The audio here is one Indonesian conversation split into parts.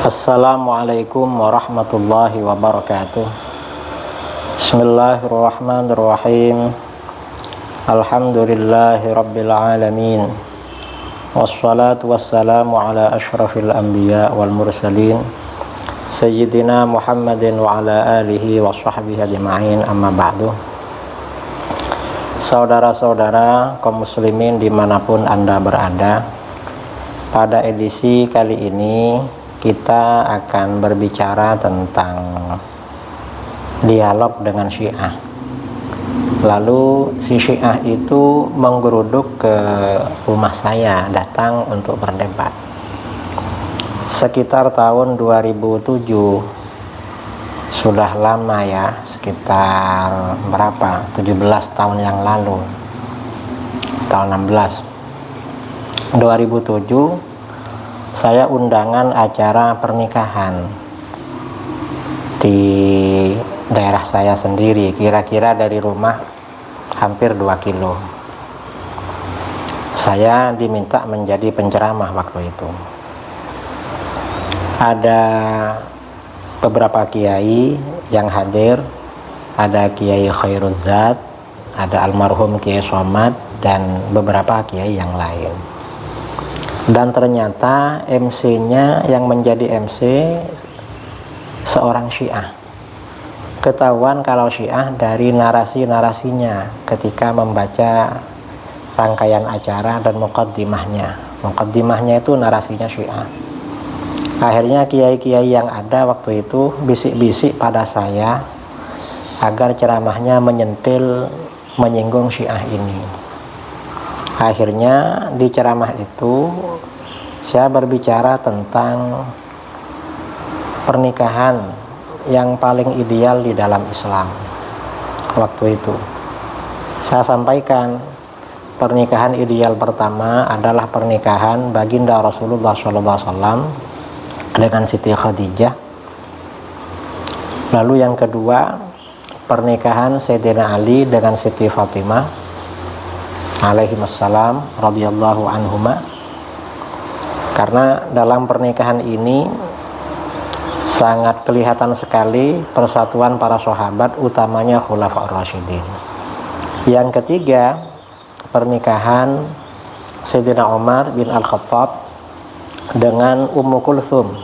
Assalamualaikum warahmatullahi wabarakatuh. Bismillahirrahmanirrahim. Alhamdulillahi rabbil alamin. Wassalatu wassalamu ala ashrafil anbiya wal mursalin Sayyidina Muhammadin wa ala alihi wa sahbihi ajma'in, amma ba'du. Saudara-saudara kaum muslimin dimanapun Anda berada, pada edisi kali ini kita akan berbicara tentang dialog dengan Syiah. Lalu si Syiah itu menggeruduk ke rumah saya, datang untuk berdebat. Sekitar tahun 2007, sudah lama ya, sekitar berapa? 17 tahun yang lalu, tahun 16. 2007 saya undangan acara pernikahan di daerah saya sendiri, kira-kira dari rumah hampir 2 kilo. Saya diminta menjadi penceramah waktu itu. Ada beberapa kiai yang hadir, ada Kiai Khairuzzat, ada almarhum Kiai Somad, dan beberapa kiai yang lain. Dan ternyata MC-nya yang menjadi MC seorang Syiah. Ketahuan kalau Syiah dari narasi-narasinya ketika membaca rangkaian acara dan muqaddimahnya. Muqaddimahnya itu narasinya Syiah. Akhirnya kiai-kiai yang ada waktu itu bisik-bisik pada saya agar ceramahnya menyentil, menyinggung Syiah ini. Akhirnya di ceramah itu saya berbicara tentang pernikahan yang paling ideal di dalam Islam. Waktu itu saya sampaikan pernikahan ideal pertama adalah pernikahan baginda Rasulullah SAW dengan Siti Khadijah. Lalu yang kedua, pernikahan Sayyidina Ali dengan Siti Fatimah alaihimassalam radhiyallahu anhuma. Karena dalam pernikahan ini sangat kelihatan sekali persatuan para sahabat, utamanya Khulafaur Rasyidin. Yang ketiga, pernikahan Sayyidina Umar bin Al-Khattab dengan Ummu Kulthum,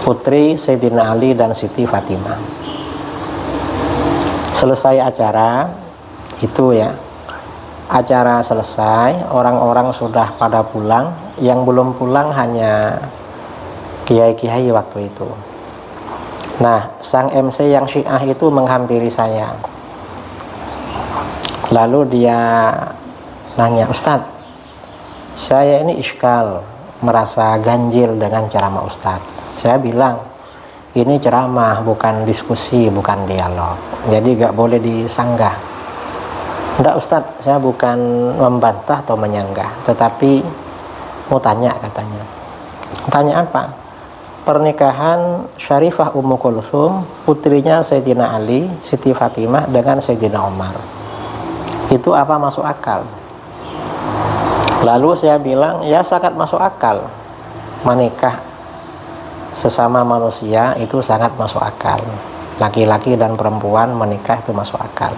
putri Sayyidina Ali dan Siti Fatimah. Selesai acara itu ya, acara selesai, orang-orang sudah pada pulang. Yang belum pulang hanya kiai-kiai waktu itu. Nah, sang MC yang Syiah itu menghampiri saya. Lalu dia nanya, "Ustadz, saya ini iskal, merasa ganjil dengan ceramah Ustadz." Saya bilang, ini ceramah, bukan diskusi, bukan dialog, jadi gak boleh disanggah. "Enggak Ustadz, saya bukan membantah atau menyanggah, tetapi mau tanya," katanya. "Tanya apa?" "Pernikahan Syarifah Ummu Kulthum, putrinya Sayyidina Ali, Siti Fatimah dengan Sayyidina Umar, itu apa masuk akal?" Lalu saya bilang, ya sangat masuk akal. Menikah sesama manusia itu sangat masuk akal. Laki-laki dan perempuan menikah itu masuk akal.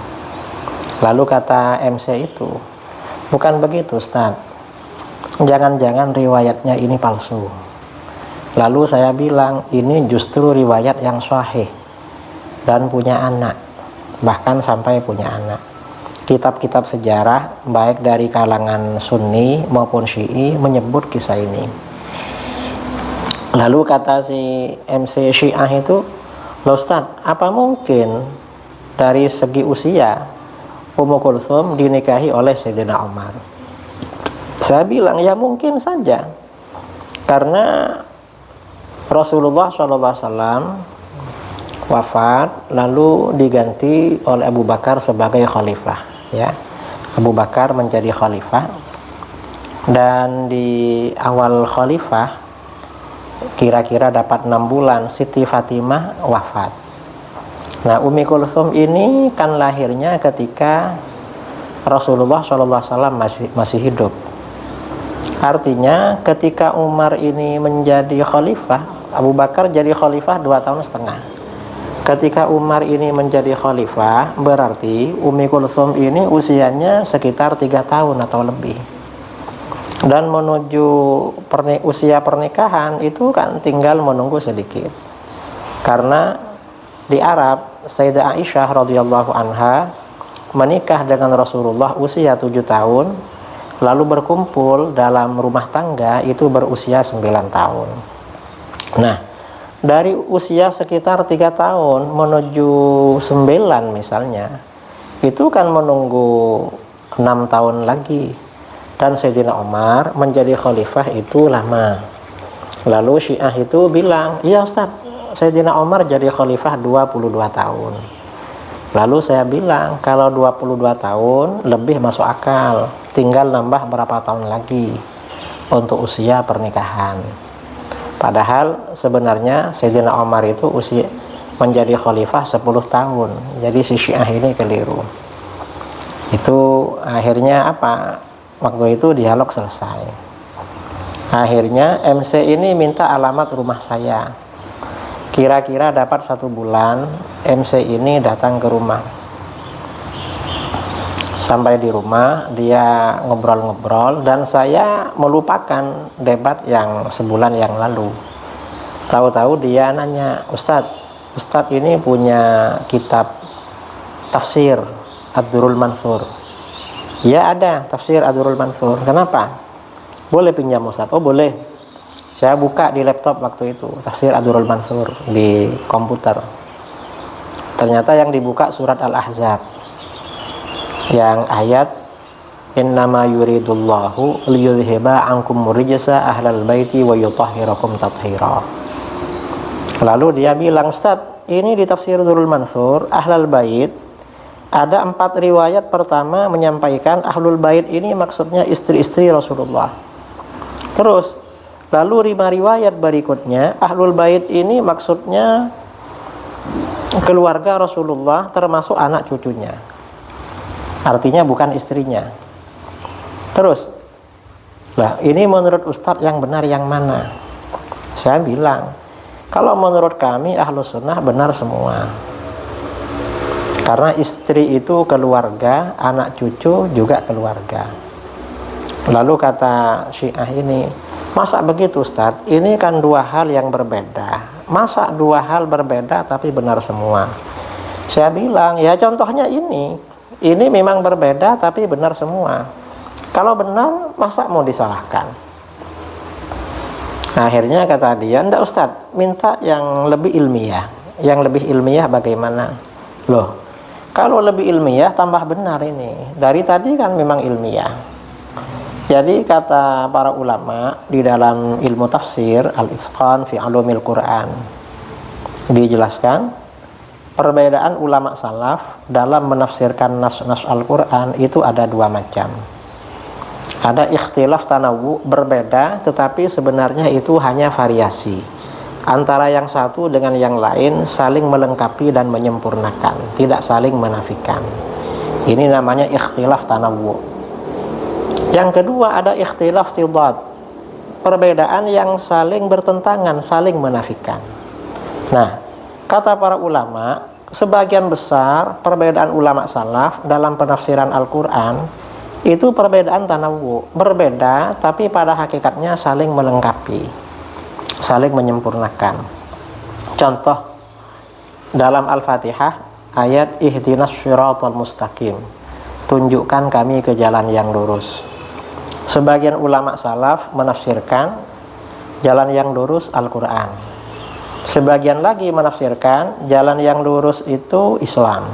Lalu kata MC itu, "Bukan begitu Ustaz, jangan-jangan riwayatnya ini palsu." Lalu saya bilang, ini justru riwayat yang sahih dan punya anak, bahkan sampai punya anak. Kitab-kitab sejarah baik dari kalangan Sunni maupun Syi'i menyebut kisah ini. Lalu kata si MC Syiah itu, "Loh Ustaz, apa mungkin dari segi usia Ummu Kulthum dinikahi oleh Sayyidina Umar?" Saya bilang, ya mungkin saja, karena Rasulullah SAW wafat lalu diganti oleh Abu Bakar sebagai khalifah, ya. Abu Bakar menjadi khalifah, dan di awal khalifah kira-kira dapat 6 bulan Siti Fatimah wafat. Nah, Ummi Kulthum ini kan lahirnya ketika Rasulullah SAW masih hidup. Artinya ketika Umar ini menjadi khalifah, Abu Bakar jadi khalifah 2 tahun setengah. Ketika Umar ini menjadi khalifah, berarti Ummi Kulsum ini usianya sekitar 3 tahun atau lebih. Dan menuju usia pernikahan itu kan tinggal menunggu sedikit. Karena di Arab, Sayyidah Aisyah radhiyallahu anha menikah dengan Rasulullah usia 7 tahun, lalu berkumpul dalam rumah tangga itu berusia 9 tahun. Nah, dari usia sekitar 3 tahun menuju 9 misalnya, itu kan menunggu 6 tahun lagi. Dan Sayyidina Umar menjadi khalifah itu lama. Lalu Syiah itu bilang, iya Ustaz, Sayyidina Umar jadi khalifah 22 tahun. Lalu saya bilang, kalau 22 tahun lebih masuk akal, tinggal nambah berapa tahun lagi untuk usia pernikahan. Padahal sebenarnya Sayyidina Umar itu usia menjadi khalifah 10 tahun. Jadi si Syiah ini keliru. Itu akhirnya apa? Waktu itu dialog selesai. Akhirnya MC ini minta alamat rumah saya. Kira-kira dapat 1 bulan, MC ini datang ke rumah. Sampai di rumah, dia ngobrol-ngobrol, dan saya melupakan debat yang sebulan yang lalu. Tahu-tahu dia nanya, Ustadz ini punya kitab tafsir Ad-Durrul Mansur. Ya ada tafsir Ad-Durrul Mansur. Kenapa? Boleh pinjam Ustaz? Oh boleh. Saya buka di laptop waktu itu tafsir Ad-Durrul Mansur di komputer. Ternyata yang dibuka surat Al-Ahzab yang ayat innama yuridullahu liyudhiba ankum rijsa ahlal baiti wa yutahhirakum tathira. Lalu dia bilang, Ustaz, ini di tafsir Ad-Durrul Mansur ahlal bait ada 4 riwayat. Pertama menyampaikan ahlul bait ini maksudnya istri-istri Rasulullah. Terus lalu 5 riwayat berikutnya ahlul bait ini maksudnya keluarga Rasulullah termasuk anak cucunya. Artinya bukan istrinya. Terus lah ini menurut Ustadz yang benar yang mana? Saya bilang, kalau menurut kami Ahlus Sunnah benar semua. Karena istri itu keluarga, anak cucu juga keluarga. Lalu kata Syiah ini, masa begitu Ustaz? Ini kan 2 hal yang berbeda. Masa 2 hal berbeda tapi benar semua? Saya bilang, ya contohnya ini memang berbeda tapi benar semua. Kalau benar, masa mau disalahkan? Akhirnya kata dia, enggak Ustaz, minta yang lebih ilmiah. Yang lebih ilmiah bagaimana? Loh, kalau lebih ilmiah tambah benar ini. Dari tadi kan memang ilmiah. Jadi kata para ulama di dalam ilmu tafsir Al-Itqan fi Ulumil Quran, dijelaskan perbedaan ulama salaf dalam menafsirkan nas-nas Al-Quran itu ada 2 macam. Ada ikhtilaf tanawwu, berbeda tetapi sebenarnya itu hanya variasi. Antara yang satu dengan yang lain saling melengkapi dan menyempurnakan, tidak saling menafikan. Ini namanya ikhtilaf tanawwu. Yang kedua ada ikhtilaf tidad, perbedaan yang saling bertentangan, saling menafikan. Nah, kata para ulama, sebagian besar perbedaan ulama salaf dalam penafsiran Al-Quran itu perbedaan tanawwu, berbeda tapi pada hakikatnya saling melengkapi, saling menyempurnakan. Contoh dalam Al-Fatihah ayat ihdinas syiratal mustaqim, tunjukkan kami ke jalan yang lurus. Sebagian ulama salaf menafsirkan jalan yang lurus Al-Quran. Sebagian lagi menafsirkan jalan yang lurus itu Islam.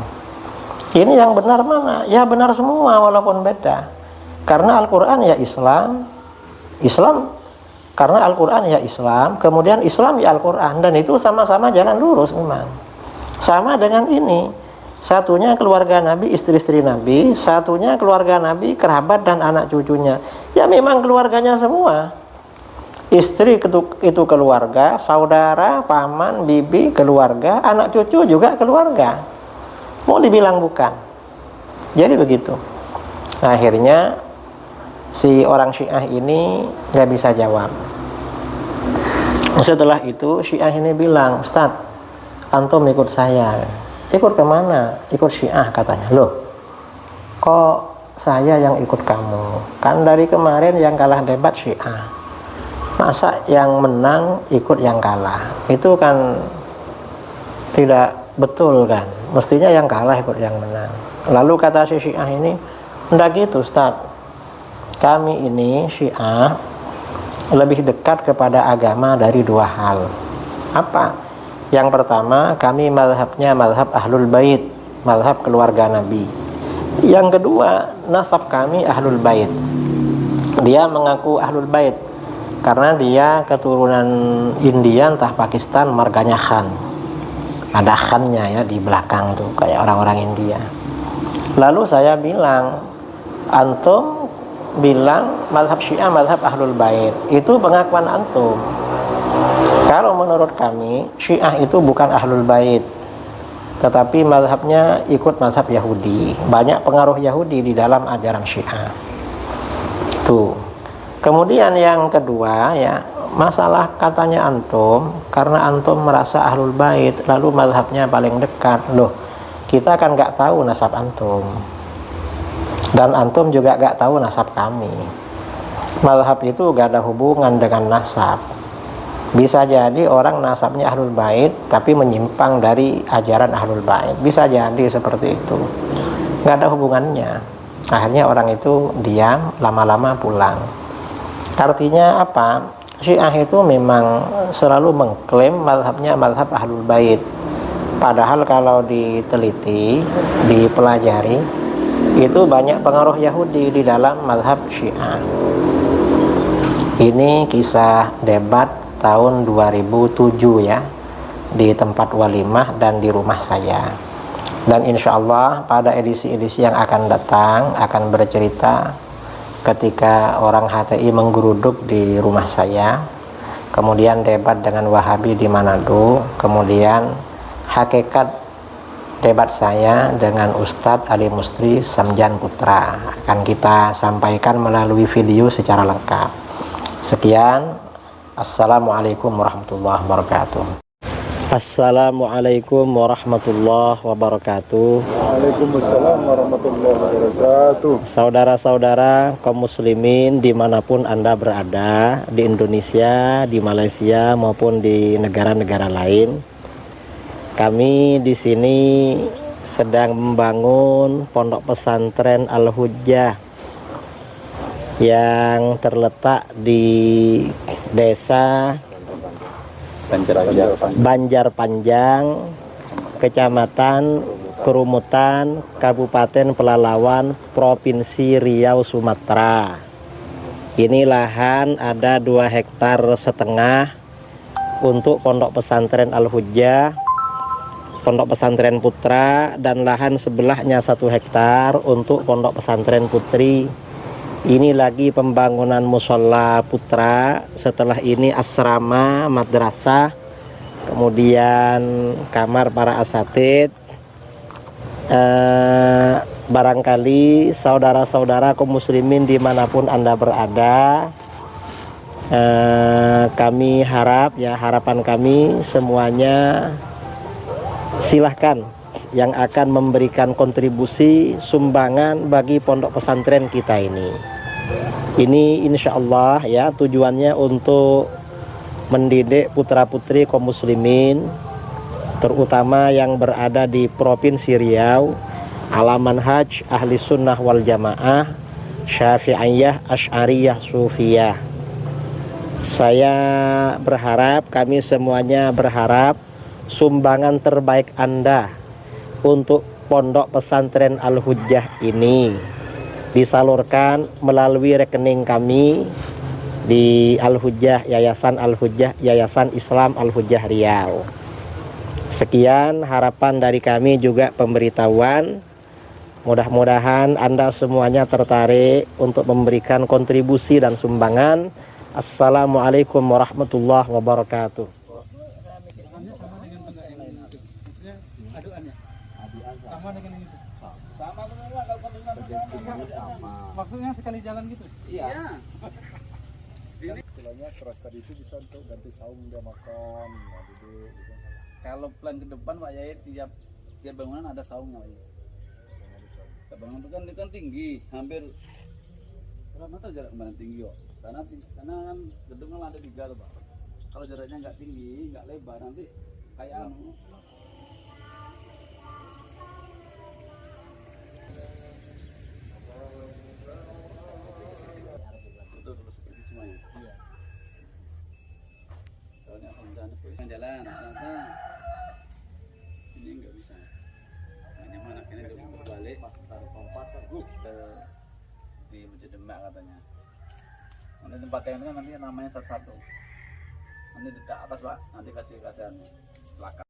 Ini yang benar mana? Ya benar semua walaupun beda. Karena Al-Quran ya Islam, karena Al-Quran ya Islam, kemudian Islam ya Al-Quran, dan itu sama-sama jalan lurus memang. Sama dengan ini, satunya keluarga Nabi, istri-istri Nabi, satunya keluarga Nabi, kerabat dan anak cucunya. Ya memang keluarganya semua. Istri itu keluarga, saudara, paman, bibi, keluarga, anak cucu juga keluarga. Mau dibilang bukan? Jadi begitu. Akhirnya Si orang Syiah ini nggak bisa jawab. Setelah itu Syiah ini bilang, Ustadz, antum ikut saya. Ikut kemana? Ikut Syiah katanya. Loh, kok saya yang ikut kamu? Kan dari kemarin yang kalah debat Syiah. Masa yang menang ikut yang kalah? Itu kan tidak betul kan? Mestinya yang kalah ikut yang menang. Lalu kata si Syiah ini, enggak gitu Ustadz. Kami ini Syiah lebih dekat kepada agama dari dua hal. Apa? Yang pertama, kami mazhabnya mazhab Ahlul Bait, mazhab keluarga Nabi. Yang kedua, nasab kami Ahlul Bait. Dia mengaku Ahlul Bait karena dia keturunan India, entah Pakistan, marganya Khan. Ada Khannya ya di belakang tuh, kayak orang-orang India. Lalu saya bilang, antum bilang mazhab Syiah mazhab Ahlul Bait, itu pengakuan antum. Kalau menurut kami Syiah itu bukan Ahlul Bait, tetapi mazhabnya ikut mazhab Yahudi. Banyak pengaruh Yahudi di dalam ajaran Syiah. Tuh. Kemudian yang kedua ya, masalah katanya antum, karena antum merasa Ahlul Bait, lalu mazhabnya paling dekat. Loh, kita kan nggak tahu nasab antum. Dan antum juga gak tahu nasab kami. Mazhab itu gak ada hubungan dengan nasab. Bisa jadi orang nasabnya Ahlul Bait tapi menyimpang dari ajaran Ahlul Bait. Bisa jadi seperti itu. Gak ada hubungannya. Akhirnya orang itu diam, lama-lama pulang. Artinya apa? Syiah itu memang selalu mengklaim mazhabnya mazhab Ahlul Bait. Padahal kalau diteliti, dipelajari, itu banyak pengaruh Yahudi di dalam mazhab Syiah. Ini kisah debat tahun 2007 ya, di tempat walimah dan di rumah saya. Dan insya Allah pada edisi-edisi yang akan datang akan bercerita ketika orang HTI menggeruduk di rumah saya, kemudian debat dengan Wahabi di Manado, kemudian hakikat debat saya dengan Ustadz Ali Mustri Samjan Putra akan kita sampaikan melalui video secara lengkap. Sekian, Assalamualaikum warahmatullahi wabarakatuh. Assalamualaikum warahmatullahi wabarakatuh. Waalaikumsalam warahmatullahi wabarakatuh. Saudara-saudara kaum muslimin dimanapun Anda berada, di Indonesia, di Malaysia maupun di negara-negara lain, kami di sini sedang membangun pondok pesantren Al-Hujjah yang terletak di desa Banjarpanjang, Kecamatan Kerumutan, Kabupaten Pelalawan, Provinsi Riau, Sumatera. Ini lahan ada 2,5 hektar untuk pondok pesantren Al-Hujjah, pondok pesantren putra, dan lahan sebelahnya 1 hektar untuk pondok pesantren putri. Ini lagi pembangunan musola putra, setelah ini asrama madrasah, kemudian kamar para asatid. Barangkali saudara-saudara kaum muslimin dimanapun Anda berada, kami harap ya, harapan kami semuanya silahkan yang akan memberikan kontribusi sumbangan bagi pondok pesantren kita ini. Ini insya Allah ya, tujuannya untuk mendidik putra-putri kaum muslimin, terutama yang berada di Provinsi Riau, ala manhaj ahli sunnah wal jamaah, syafi'iyah, asy'ariyah, sufiyah. Saya berharap, kami semuanya berharap, sumbangan terbaik Anda untuk pondok pesantren Al-Hujjah ini disalurkan melalui rekening kami di Al-Hujjah, Yayasan Al-Hujjah, Yayasan Islam Al-Hujjah Riau. Sekian harapan dari kami, juga pemberitahuan. Mudah-mudahan Anda semuanya tertarik untuk memberikan kontribusi dan sumbangan. Assalamualaikum warahmatullahi wabarakatuh. Sama dengan ini. Sama semua, tingginya sama. Maksudnya sekali jalan gitu? Iya. Istilahnya keras tadi itu bisa untuk ganti saung dia makan, nah, duduk gitu. Kalau plan ke depan Pak Yai, tiap bangunan ada saungnya Pak Yai. Tiap bangunan itu kan tinggi, hampir berapa meter jarak kemana tinggi kok? Karena kan gedung kan lantai 3 tuh Pak. Kalau jaraknya nggak tinggi, nggak lebar, nanti kayak anu. Betul seperti semuanya. Iya. Soalnya rencana yang jalan, ternyata ini nggak bisa. Hanya mana akhirnya dia berbalik, taruh kompas, ke di Masjid Demak katanya. Nanti tempat yang kan nanti namanya satu-satu. Nanti di atas Pak, nanti kasih anu, belakang.